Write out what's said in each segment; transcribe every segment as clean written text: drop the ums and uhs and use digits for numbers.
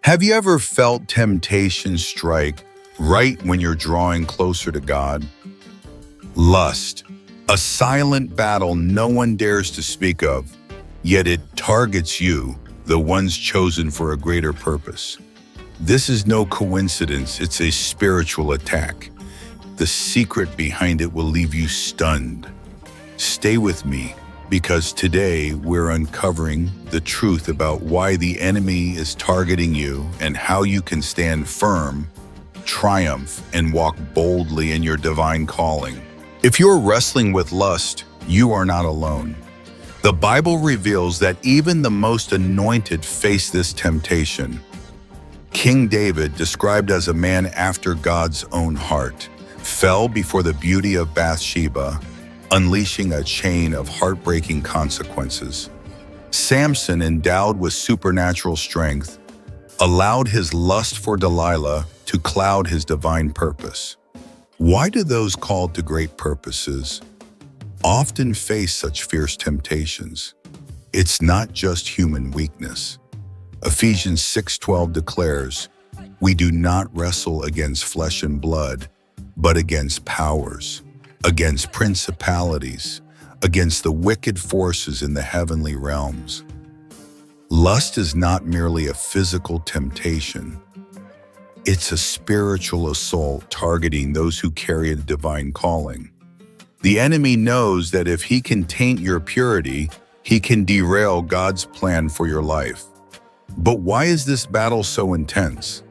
Have you ever felt temptation strike right when you're drawing closer to God? Lust, a silent battle no one dares to speak of, yet it targets you, the ones chosen for a greater purpose. This is no coincidence, it's a spiritual attack. The secret behind it will leave you stunned. Stay with me, because today we're uncovering the truth about why the enemy is targeting you and how you can stand firm, triumph, and walk boldly in your divine calling. If you're wrestling with lust, you are not alone. The Bible reveals that even the most anointed face this temptation. King David, described as a man after God's own heart, fell before the beauty of Bathsheba, unleashing a chain of heartbreaking consequences. Samson, endowed with supernatural strength, allowed his lust for Delilah to cloud his divine purpose. Why do those called to great purposes often face such fierce temptations? It's not just human weakness. Ephesians 6:12 declares, "We do not wrestle against flesh and blood, but against powers, against principalities, against the wicked forces in the heavenly realms." Lust is not merely a physical temptation. It's a spiritual assault targeting those who carry a divine calling. The enemy knows that if he can taint your purity, he can derail God's plan for your life. But why is this battle so intense?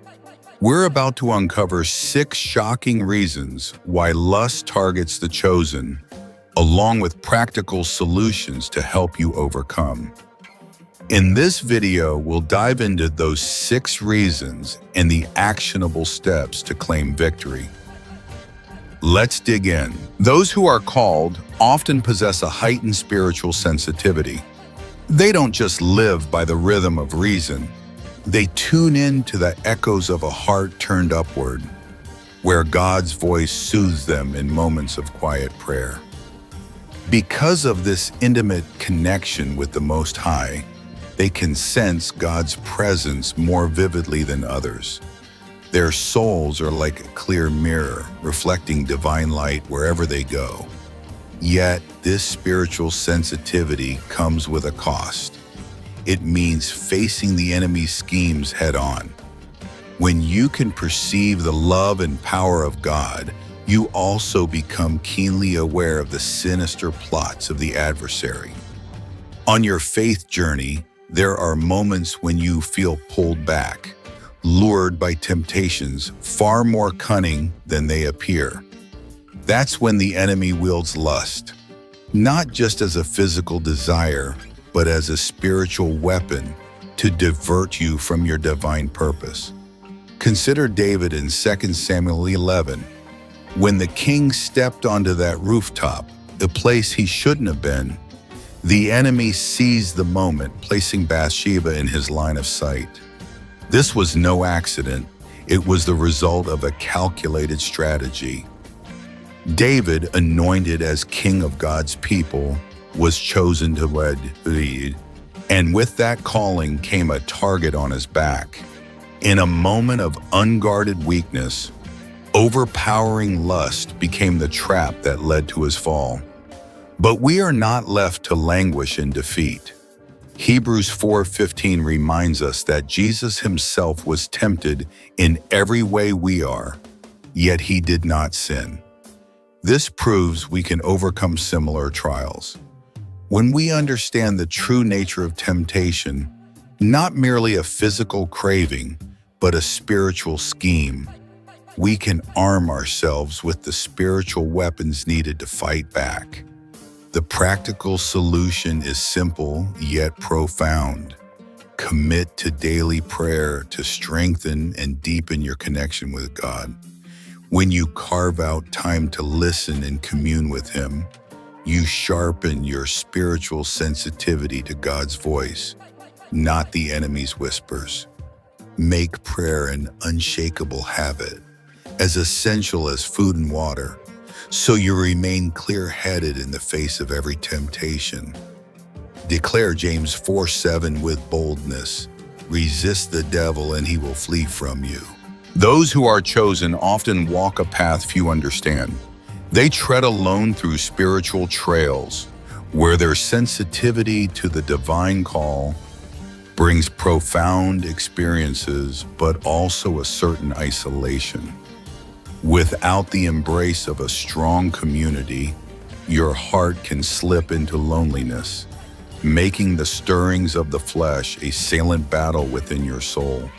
We're about to uncover 6 shocking reasons why lust targets the chosen, along with practical solutions to help you overcome. In this video, we'll dive into those 6 reasons and the actionable steps to claim victory. Let's dig in. Those who are called often possess a heightened spiritual sensitivity. They don't just live by the rhythm of reason. They tune in to the echoes of a heart turned upward, where God's voice soothes them in moments of quiet prayer. Because of this intimate connection with the Most High, they can sense God's presence more vividly than others. Their souls are like a clear mirror, reflecting divine light wherever they go. Yet, this spiritual sensitivity comes with a cost. It means facing the enemy's schemes head-on. When you can perceive the love and power of God, you also become keenly aware of the sinister plots of the adversary. On your faith journey, there are moments when you feel pulled back, lured by temptations far more cunning than they appear. That's when the enemy wields lust, not just as a physical desire, but as a spiritual weapon to divert you from your divine purpose. Consider David in 2 Samuel 11. When the king stepped onto that rooftop, a place he shouldn't have been, the enemy seized the moment, placing Bathsheba in his line of sight. This was no accident. It was the result of a calculated strategy. David, anointed as king of God's people, was chosen to lead, and with that calling came a target on his back. In a moment of unguarded weakness, overpowering lust became the trap that led to his fall. But we are not left to languish in defeat. Hebrews 4:15 reminds us that Jesus himself was tempted in every way we are, yet he did not sin. This proves we can overcome similar trials. When we understand the true nature of temptation, not merely a physical craving, but a spiritual scheme, we can arm ourselves with the spiritual weapons needed to fight back. The practical solution is simple yet profound. Commit to daily prayer to strengthen and deepen your connection with God. When you carve out time to listen and commune with Him, you sharpen your spiritual sensitivity to God's voice, not the enemy's whispers. Make prayer an unshakable habit, as essential as food and water, so you remain clear-headed in the face of every temptation. Declare James 4:7 with boldness. resist the devil and he will flee from you. Those who are chosen often walk a path few understand. They tread alone through spiritual trails where their sensitivity to the divine call brings profound experiences, but also a certain isolation. Without the embrace of a strong community, your heart can slip into loneliness, making the stirrings of the flesh a silent battle within your soul.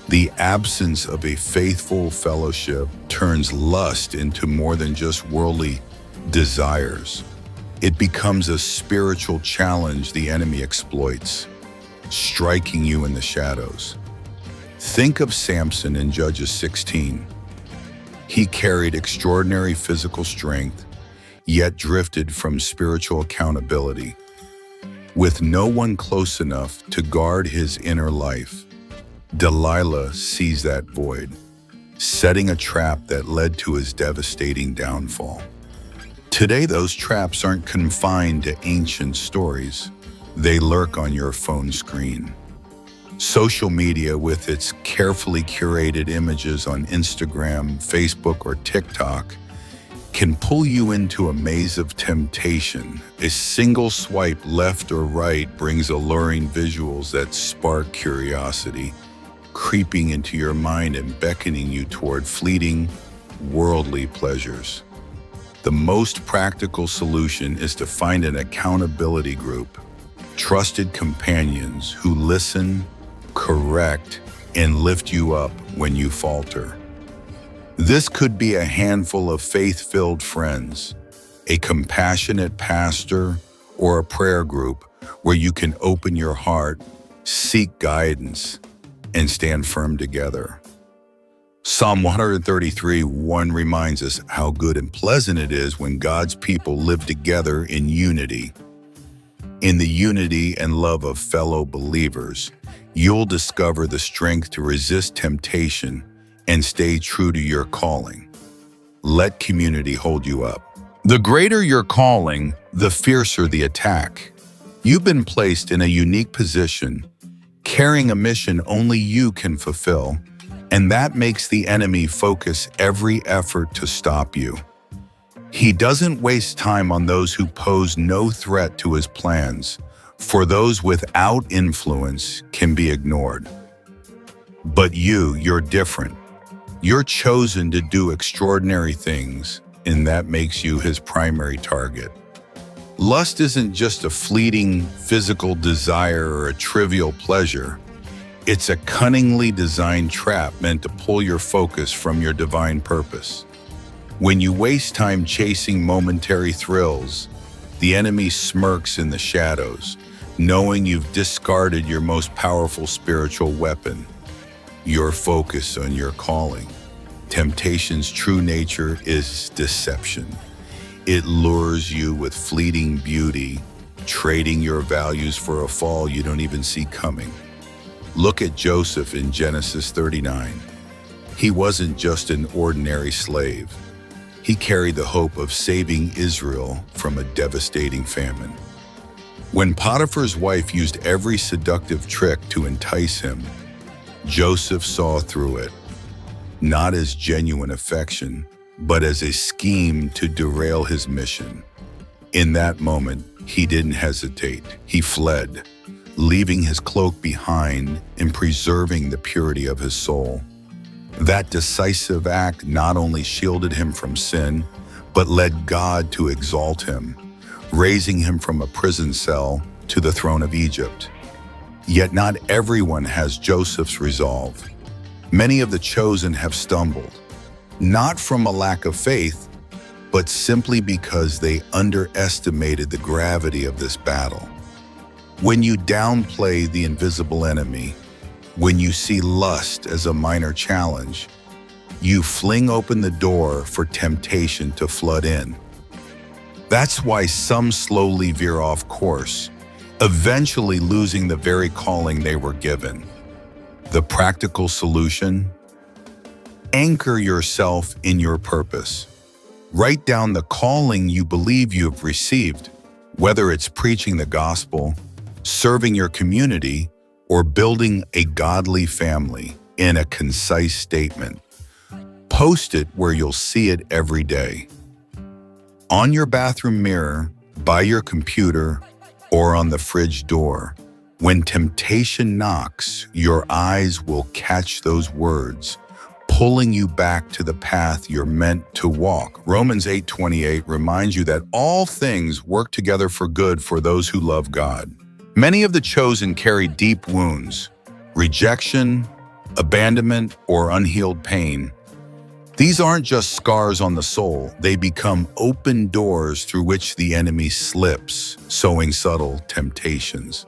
The absence of a faithful fellowship turns lust into more than just worldly desires. It becomes a spiritual challenge the enemy exploits, striking you in the shadows. Think of Samson in Judges 16. He carried extraordinary physical strength, yet drifted from spiritual accountability. With no one close enough to guard his inner life, Delilah sees that void, setting a trap that led to his devastating downfall. Today, those traps aren't confined to ancient stories. They lurk on your phone screen. Social media, with its carefully curated images on Instagram, Facebook, or TikTok, can pull you into a maze of temptation. A single swipe left or right brings alluring visuals that spark curiosity, creeping into your mind and beckoning you toward fleeting, worldly pleasures. The most practical solution is to find an accountability group, trusted companions who listen, correct, and lift you up when you falter. This could be a handful of faith-filled friends, a compassionate pastor, or a prayer group where you can open your heart, seek guidance, and stand firm together. Psalm 133:1 reminds us how good and pleasant it is when God's people live together in unity. In the unity and love of fellow believers, you'll discover the strength to resist temptation and stay true to your calling. Let community hold you up. The greater your calling, the fiercer the attack. You've been placed in a unique position, carrying a mission only you can fulfill, and that makes the enemy focus every effort to stop you. He doesn't waste time on those who pose no threat to his plans, for those without influence can be ignored. But you're different. You're chosen to do extraordinary things, and that makes you his primary target. Lust isn't just a fleeting physical desire or a trivial pleasure. It's a cunningly designed trap meant to pull your focus from your divine purpose. When you waste time chasing momentary thrills, the enemy smirks in the shadows, knowing you've discarded your most powerful spiritual weapon, your focus on your calling. Temptation's true nature is deception. It lures you with fleeting beauty, trading your values for a fall you don't even see coming. Look at Joseph in Genesis 39. He wasn't just an ordinary slave. He carried the hope of saving Israel from a devastating famine. When Potiphar's wife used every seductive trick to entice him, Joseph saw through it, not as genuine affection, but as a scheme to derail his mission. In that moment, he didn't hesitate. He fled, leaving his cloak behind and preserving the purity of his soul. That decisive act not only shielded him from sin, but led God to exalt him, raising him from a prison cell to the throne of Egypt. Yet not everyone has Joseph's resolve. Many of the chosen have stumbled, not from a lack of faith, but simply because they underestimated the gravity of this battle. When you downplay the invisible enemy, when you see lust as a minor challenge, you fling open the door for temptation to flood in. That's why some slowly veer off course, eventually losing the very calling they were given. The practical solution? Anchor yourself in your purpose. Write down the calling you believe you have received, whether it's preaching the gospel, serving your community, or building a godly family in a concise statement. Post it where you'll see it every day. On your bathroom mirror, by your computer, or on the fridge door. When temptation knocks, your eyes will catch those words, pulling you back to the path you're meant to walk. Romans 8:28 reminds you that all things work together for good for those who love God. Many of the chosen carry deep wounds, rejection, abandonment, or unhealed pain. These aren't just scars on the soul, they become open doors through which the enemy slips, sowing subtle temptations.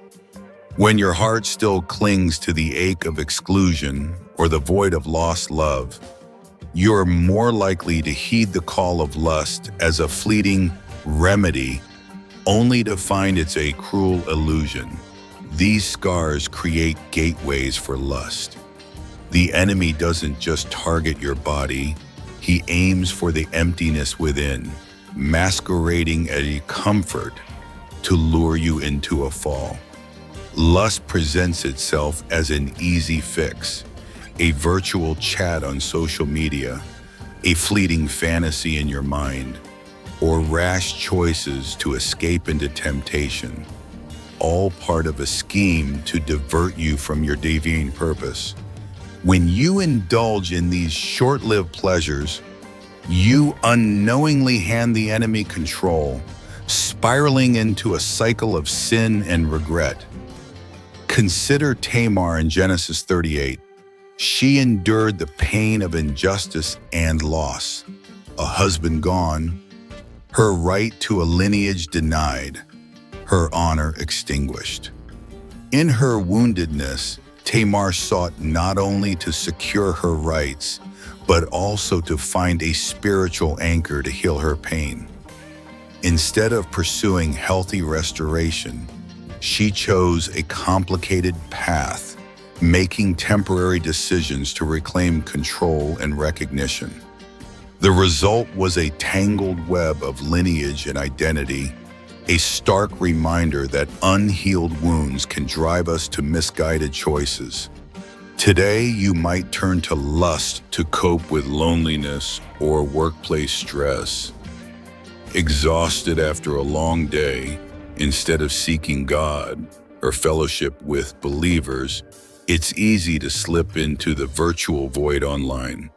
When your heart still clings to the ache of exclusion or the void of lost love, you're more likely to heed the call of lust as a fleeting remedy, only to find it's a cruel illusion. These scars create gateways for lust. The enemy doesn't just target your body, he aims for the emptiness within, masquerading as a comfort to lure you into a fall. Lust presents itself as an easy fix, a virtual chat on social media, a fleeting fantasy in your mind, or rash choices to escape into temptation, all part of a scheme to divert you from your divine purpose. When you indulge in these short-lived pleasures, you unknowingly hand the enemy control, spiraling into a cycle of sin and regret. Consider Tamar in Genesis 38. She endured the pain of injustice and loss, a husband gone, her right to a lineage denied, her honor extinguished. In her woundedness, Tamar sought not only to secure her rights, but also to find a spiritual anchor to heal her pain. Instead of pursuing healthy restoration, she chose a complicated path, making temporary decisions to reclaim control and recognition. The result was a tangled web of lineage and identity, a stark reminder that unhealed wounds can drive us to misguided choices. Today, you might turn to lust to cope with loneliness or workplace stress. Exhausted after a long day, instead of seeking God or fellowship with believers, it's easy to slip into the virtual void online,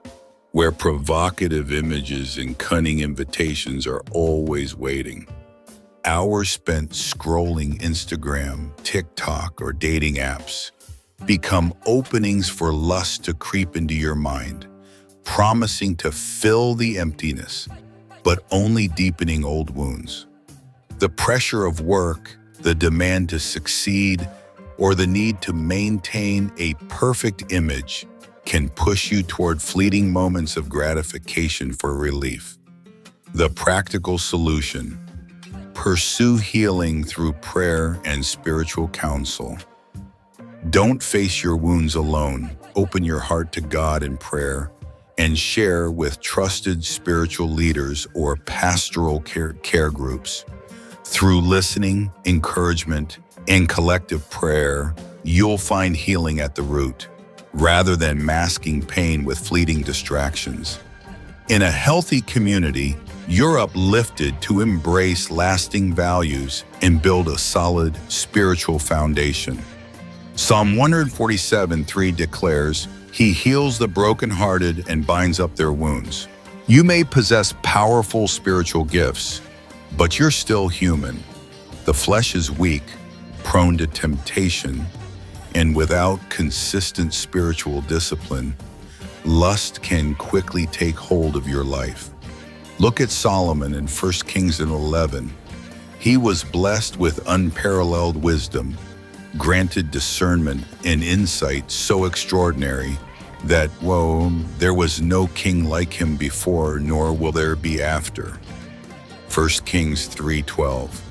where provocative images and cunning invitations are always waiting. Hours spent scrolling Instagram, TikTok, or dating apps become openings for lust to creep into your mind, promising to fill the emptiness, but only deepening old wounds. The pressure of work, the demand to succeed, or the need to maintain a perfect image can push you toward fleeting moments of gratification for relief. The practical solution: pursue healing through prayer and spiritual counsel. Don't face your wounds alone. Open your heart to God in prayer and share with trusted spiritual leaders or pastoral care groups. Through listening, encouragement, and collective prayer, you'll find healing at the root, rather than masking pain with fleeting distractions. In a healthy community, you're uplifted to embrace lasting values and build a solid spiritual foundation. Psalm 147:3 declares, "He heals the brokenhearted and binds up their wounds." You may possess powerful spiritual gifts, but you're still human. The flesh is weak, prone to temptation, and without consistent spiritual discipline, lust can quickly take hold of your life. Look at Solomon in 1 Kings 11. He was blessed with unparalleled wisdom, granted discernment and insight so extraordinary that, there was no king like him before, nor will there be after. 1 Kings 3:12.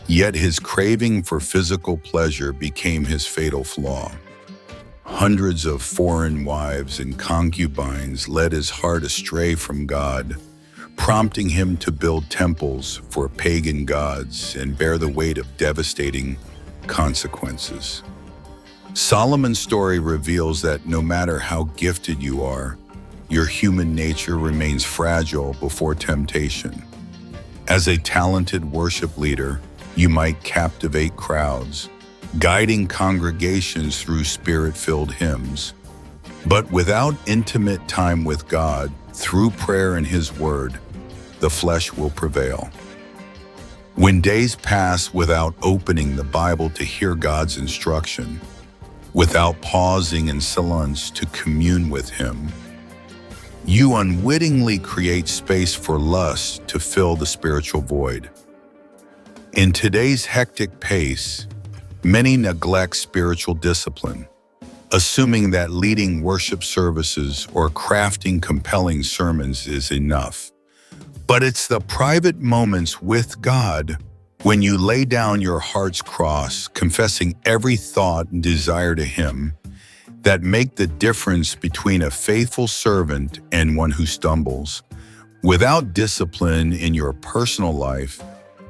Yet his craving for physical pleasure became his fatal flaw. Hundreds of foreign wives and concubines led his heart astray from God, prompting him to build temples for pagan gods and bear the weight of devastating consequences. Solomon's story reveals that no matter how gifted you are, your human nature remains fragile before temptation. As a talented worship leader, you might captivate crowds, guiding congregations through spirit-filled hymns. But without intimate time with God, through prayer and His Word, the flesh will prevail. When days pass without opening the Bible to hear God's instruction, without pausing in silence to commune with Him, you unwittingly create space for lust to fill the spiritual void. In today's hectic pace, many neglect spiritual discipline, assuming that leading worship services or crafting compelling sermons is enough. But it's the private moments with God, when you lay down your heart's cross, confessing every thought and desire to Him, that make the difference between a faithful servant and one who stumbles. Without discipline in your personal life,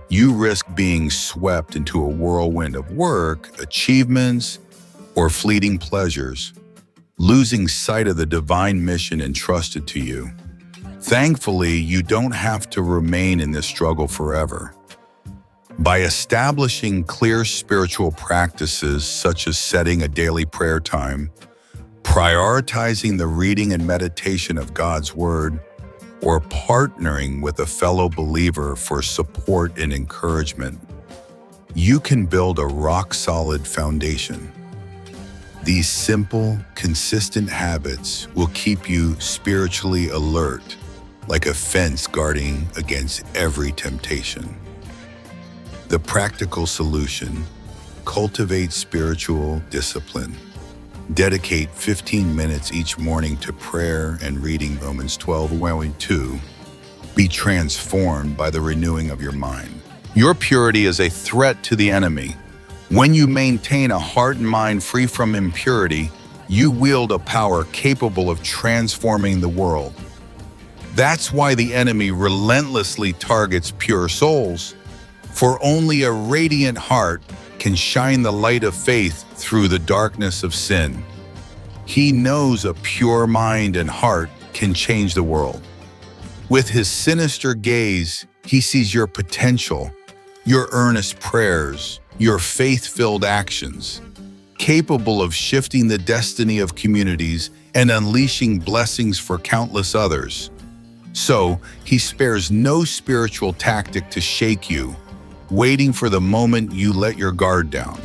you risk being swept into a whirlwind of work, achievements, or fleeting pleasures, losing sight of the divine mission entrusted to you. Thankfully, you don't have to remain in this struggle forever. By establishing clear spiritual practices such as setting a daily prayer time, prioritizing the reading and meditation of God's Word, or partnering with a fellow believer for support and encouragement, you can build a rock-solid foundation. These simple, consistent habits will keep you spiritually alert, like a fence guarding against every temptation. The practical solution: cultivate spiritual discipline. Dedicate 15 minutes each morning to prayer and reading Romans 12:2. Be transformed by the renewing of your mind. Your purity is a threat to the enemy. When you maintain a heart and mind free from impurity, you wield a power capable of transforming the world. That's why the enemy relentlessly targets pure souls, for only a radiant heart can shine the light of faith through the darkness of sin. He knows a pure mind and heart can change the world. With his sinister gaze, he sees your potential, your earnest prayers, your faith-filled actions, capable of shifting the destiny of communities and unleashing blessings for countless others. So, he spares no spiritual tactic to shake you, waiting for the moment you let your guard down.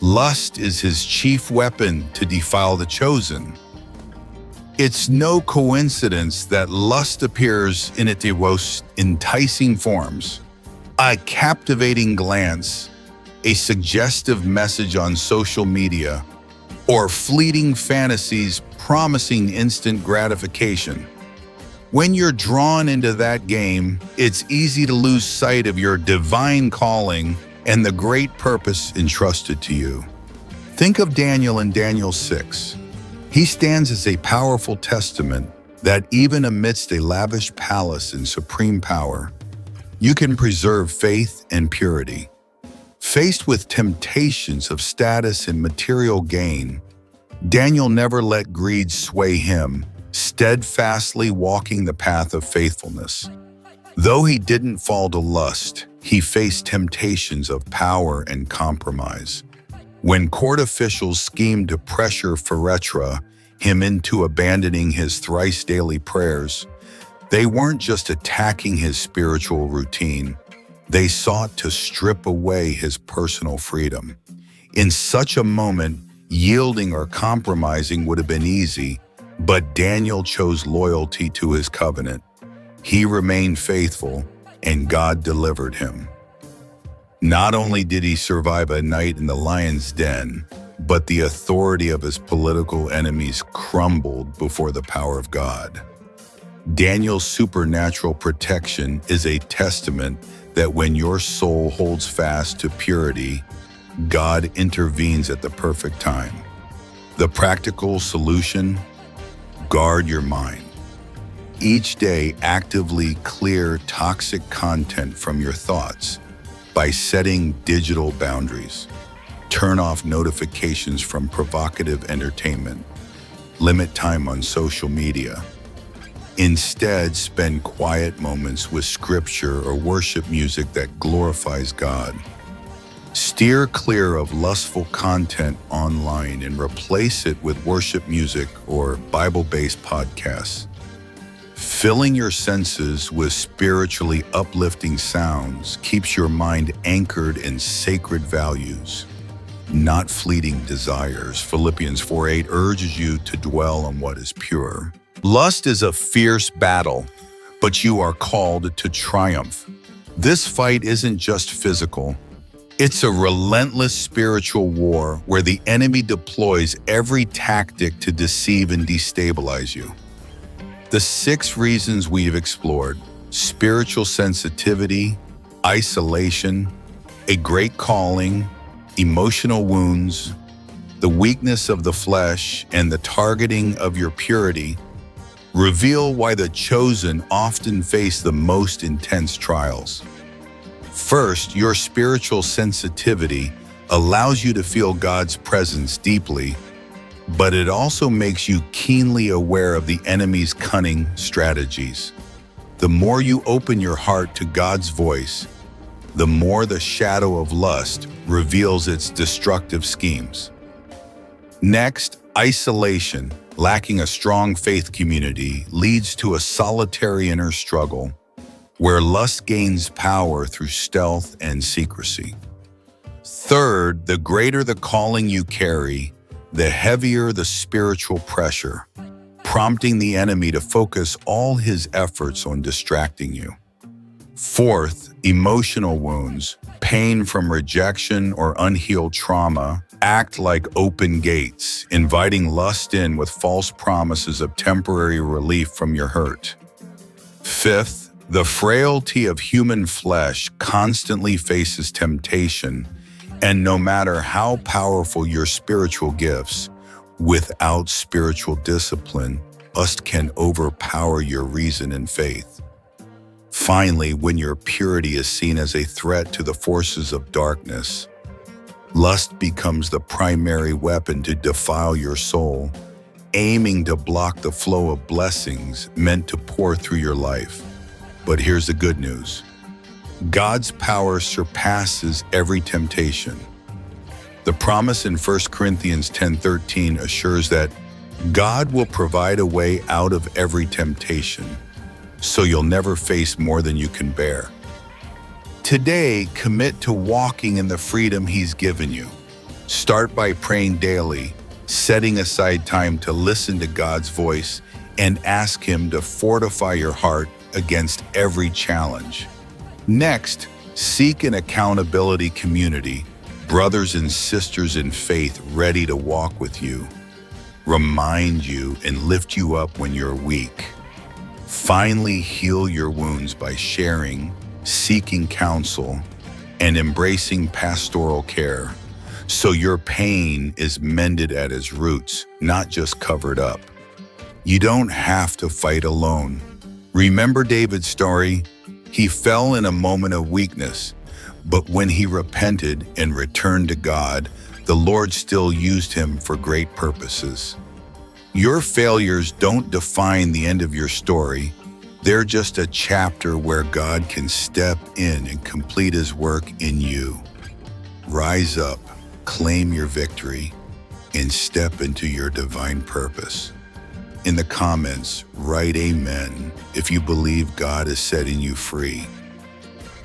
Lust is his chief weapon to defile the chosen. It's no coincidence that lust appears in its most enticing forms: a captivating glance, a suggestive message on social media, or fleeting fantasies promising instant gratification. When you're drawn into that game, it's easy to lose sight of your divine calling and the great purpose entrusted to you. Think of Daniel in Daniel 6. He stands as a powerful testament that even amidst a lavish palace and supreme power, you can preserve faith and purity. Faced with temptations of status and material gain, Daniel never let greed sway him, steadfastly walking the path of faithfulness. Though he didn't fall to lust, he faced temptations of power and compromise. When court officials schemed to pressure Pharetra him into abandoning his thrice daily prayers, they weren't just attacking his spiritual routine, they sought to strip away his personal freedom. In such a moment, yielding or compromising would have been easy, but Daniel chose loyalty to his covenant. He remained faithful, and God delivered him. Not only did he survive a night in the lion's den, but the authority of his political enemies crumbled before the power of God. Daniel's supernatural protection is a testament that when your soul holds fast to purity, God intervenes at the perfect time. The practical solution: guard your mind. Each day, actively clear toxic content from your thoughts by setting digital boundaries. Turn off notifications from provocative entertainment. Limit time on social media. Instead, spend quiet moments with scripture or worship music that glorifies God. Steer clear of lustful content online and replace it with worship music or Bible-based podcasts. Filling your senses with spiritually uplifting sounds keeps your mind anchored in sacred values, not fleeting desires. Philippians 4:8 urges you to dwell on what is pure. Lust is a fierce battle, but you are called to triumph. This fight isn't just physical. It's a relentless spiritual war where the enemy deploys every tactic to deceive and destabilize you. The 6 reasons we've explored: spiritual sensitivity, isolation, a great calling, emotional wounds, the weakness of the flesh, and the targeting of your purity, reveal why the chosen often face the most intense trials. First, your spiritual sensitivity allows you to feel God's presence deeply, but it also makes you keenly aware of the enemy's cunning strategies. The more you open your heart to God's voice, the more the shadow of lust reveals its destructive schemes. Next, isolation. Lacking a strong faith community leads to a solitary inner struggle where lust gains power through stealth and secrecy. Third, the greater the calling you carry, the heavier the spiritual pressure, prompting the enemy to focus all his efforts on distracting you. Fourth, emotional wounds, pain from rejection or unhealed trauma, act like open gates, inviting lust in with false promises of temporary relief from your hurt. Fifth, the frailty of human flesh constantly faces temptation, and no matter how powerful your spiritual gifts, without spiritual discipline, lust can overpower your reason and faith. Finally, when your purity is seen as a threat to the forces of darkness, lust becomes the primary weapon to defile your soul, aiming to block the flow of blessings meant to pour through your life. But here's the good news. God's power surpasses every temptation. The promise in 1 Corinthians 10:13 assures that God will provide a way out of every temptation, so you'll never face more than you can bear. Today, commit to walking in the freedom He's given you. Start by praying daily, setting aside time to listen to God's voice and ask Him to fortify your heart against every challenge. Next, seek an accountability community, brothers and sisters in faith ready to walk with you, remind you, and lift you up when you're weak. Finally, heal your wounds by sharing, seeking counsel, and embracing pastoral care, so your pain is mended at its roots, not just covered up. You don't have to fight alone. Remember David's story? He fell in a moment of weakness, but when he repented and returned to God, the Lord still used him for great purposes. Your failures don't define the end of your story. They're just a chapter where God can step in and complete His work in you. Rise up, claim your victory, and step into your divine purpose. In the comments, write Amen if you believe God is setting you free.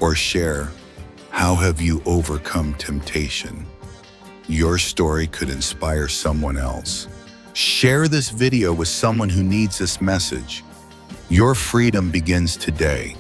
Or share, how have you overcome temptation? Your story could inspire someone else. Share this video with someone who needs this message. Your freedom begins today.